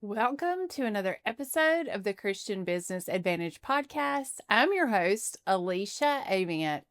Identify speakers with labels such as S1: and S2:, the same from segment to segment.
S1: Welcome to another episode of the Christian Business Advantage podcast. I'm your host, Alyssa Avant,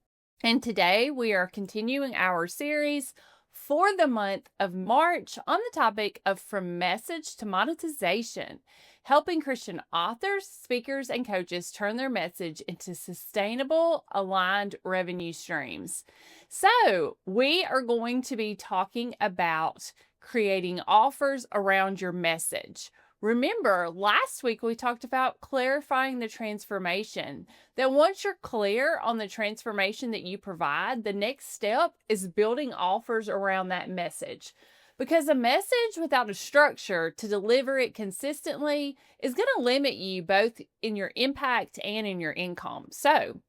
S1: and today we are continuing our series for the month of March on the topic of From Message to Monetization, helping Christian authors, speakers, and coaches turn their message into sustainable, aligned revenue streams. So, we are going to be talking about creating offers around your message. Remember, last week we talked about clarifying the transformation. That once you're clear on the transformation that you provide, the next step is building offers around that message. Because a message without a structure to deliver it consistently is going to limit you both in your impact and in your income. So,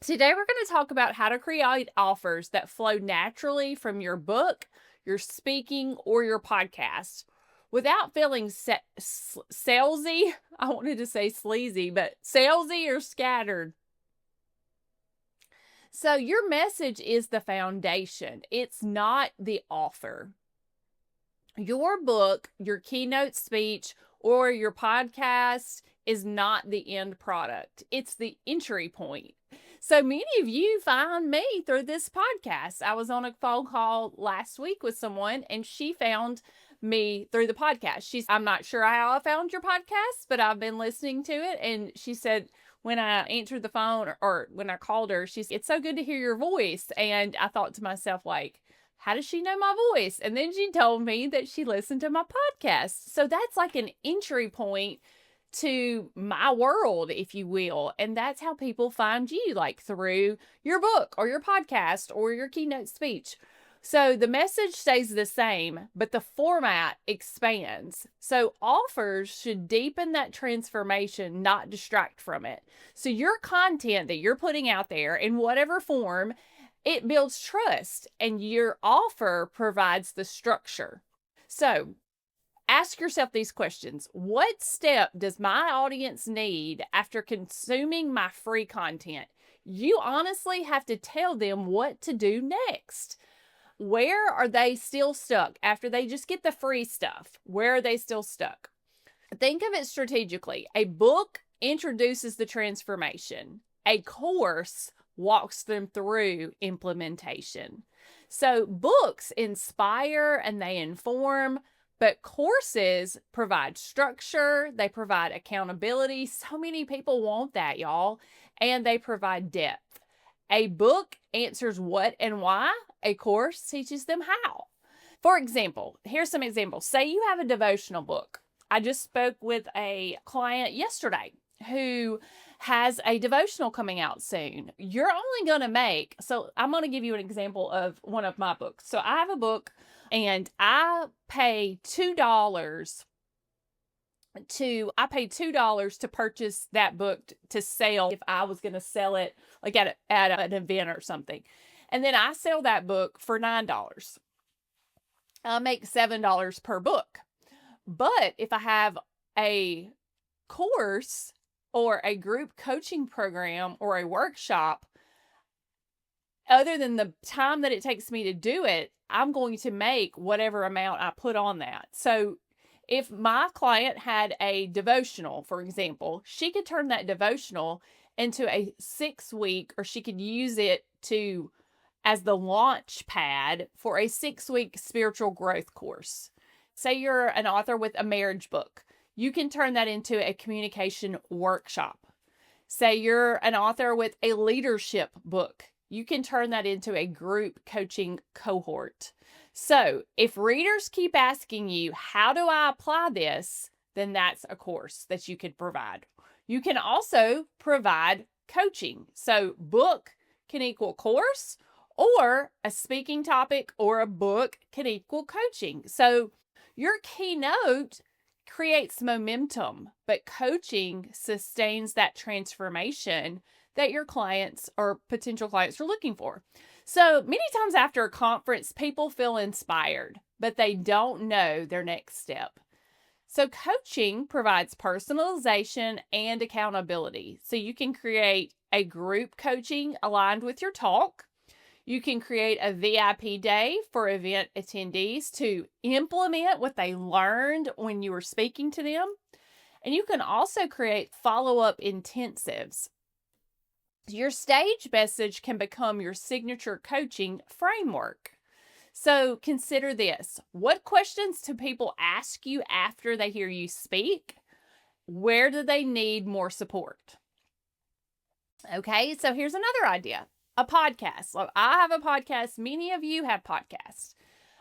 S1: today we're going to talk about how to create offers that flow naturally from your book, your speaking, or your podcast without feeling salesy. I wanted to say sleazy, but salesy or scattered. So your message is the foundation. It's not the offer. Your book, your keynote speech, or your podcast is not the end product. It's the entry point. So many of you find me through this podcast. I was on a phone call last week with someone and she found me through the podcast. I'm not sure how I found your podcast, but I've been listening to it. And she said, when I answered the phone or when I called her, it's so good to hear your voice. And I thought to myself, like, how does she know my voice? And then she told me that she listened to my podcast. So that's like an entry point to my world, if you will. And that's how people find you, like through your book or your podcast or your keynote speech. So the message stays the same, but the format expands. So offers should deepen that transformation, not distract from it. So your content that you're putting out there in whatever form, it builds trust, and your offer provides the structure. So ask yourself these questions. What step does my audience need after consuming my free content? You honestly have to tell them what to do next. Where are they still stuck after they just get the free stuff? Where are they still stuck? Think of it strategically. A book introduces the transformation. A course walks them through implementation. So books inspire and they inform, but courses provide structure, they provide accountability. So many people want that, y'all, and they provide depth. A book answers what and why. A course teaches them how. For example, here's some examples. Say you have a devotional book. I just spoke with a client yesterday who has a devotional coming out soon. You're only going to make, so I'm going to give you an example of one of my books. So I have a book and I pay $2 to purchase that book to sell if I was going to sell it like at an event or something. And then I sell that book for $9. I make $7 per book. But if I have a course or a group coaching program or a workshop, other than the time that it takes me to do it, I'm going to make whatever amount I put on that. So if my client had a devotional, for example, she could turn that devotional into a 6-week, or she could use it as the launch pad for a 6-week spiritual growth course. Say you're an author with a marriage book. You can turn that into a communication workshop. Say you're an author with a leadership book. You can turn that into a group coaching cohort. So if readers keep asking you, how do I apply this? Then that's a course that you could provide. You can also provide coaching. So book can equal course, or a speaking topic or a book can equal coaching. So your keynote creates momentum, but coaching sustains that transformation that your clients or potential clients are looking for. So many times after a conference, people feel inspired, but they don't know their next step. So coaching provides personalization and accountability. So you can create a group coaching aligned with your talk. You can create a VIP day for event attendees to implement what they learned when you were speaking to them. And you can also create follow-up intensives. Your stage message can become your signature coaching framework. So consider this. What questions do people ask you after they hear you speak? Where do they need more support? Okay, so here's another idea. A podcast. So I have a podcast. Many of you have podcasts.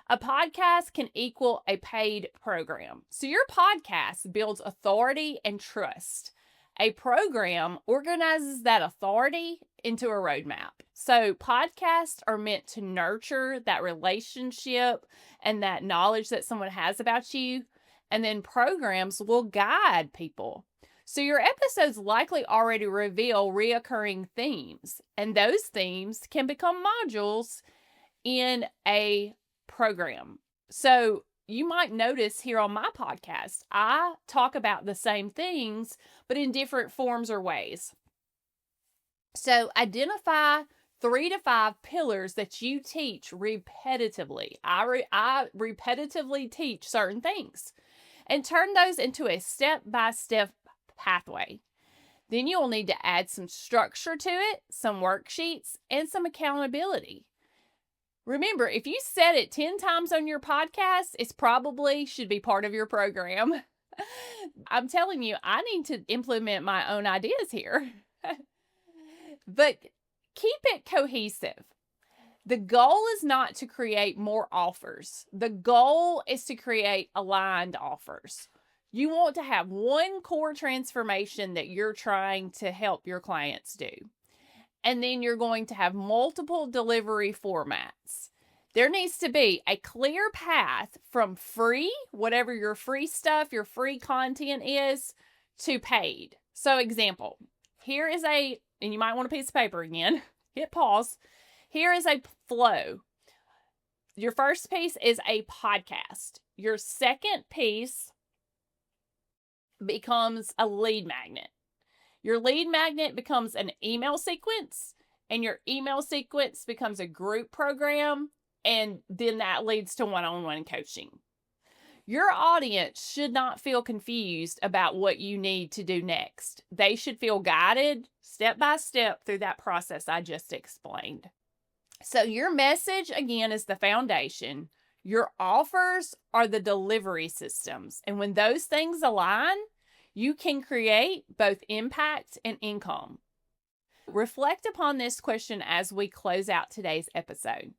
S1: A podcast can equal a paid program. So your podcast builds authority and trust. A program organizes that authority into a roadmap. So podcasts are meant to nurture that relationship and that knowledge that someone has about you. And then programs will guide people. So your episodes likely already reveal reoccurring themes, and those themes can become modules in a program. So you might notice here on my podcast, I talk about the same things, but in different forms or ways. So identify 3 to 5 pillars that you teach repetitively. I repetitively teach certain things and turn those into a step-by-step pathway. Then you will need to add some structure to it, some worksheets, and some accountability. Remember, if you said it 10 times on your podcast, it's probably should be part of your program. I'm telling you, I need to implement my own ideas here. But keep it cohesive. The goal is not to create more offers. The goal is to create aligned offers. You want to have one core transformation that you're trying to help your clients do. And then you're going to have multiple delivery formats. There needs to be a clear path from free, whatever your free stuff, your free content is, to paid. So example, here is and you might want a piece of paper again, hit pause. Here is a flow. Your first piece is a podcast. Your second piece becomes a lead magnet. Your lead magnet becomes an email sequence, and your email sequence becomes a group program, and then that leads to one-on-one coaching. Your audience should not feel confused about what you need to do next. They should feel guided step by step through that process I just explained. So your message, again, is the foundation. Your offers are the delivery systems. And when those things align, you can create both impact and income. Reflect upon this question as we close out today's episode.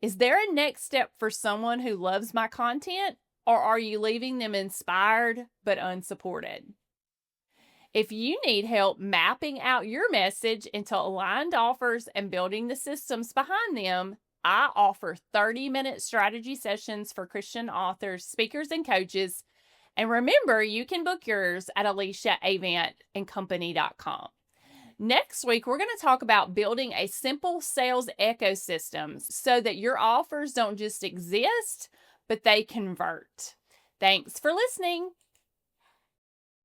S1: Is there a next step for someone who loves my content, or are you leaving them inspired but unsupported? If you need help mapping out your message into aligned offers and building the systems behind them, I offer 30-minute strategy sessions for Christian authors, speakers, and coaches. And remember, you can book yours at AlyssaAvantandCompany.com. Next week, we're going to talk about building a simple sales ecosystem so that your offers don't just exist, but they convert. Thanks for listening.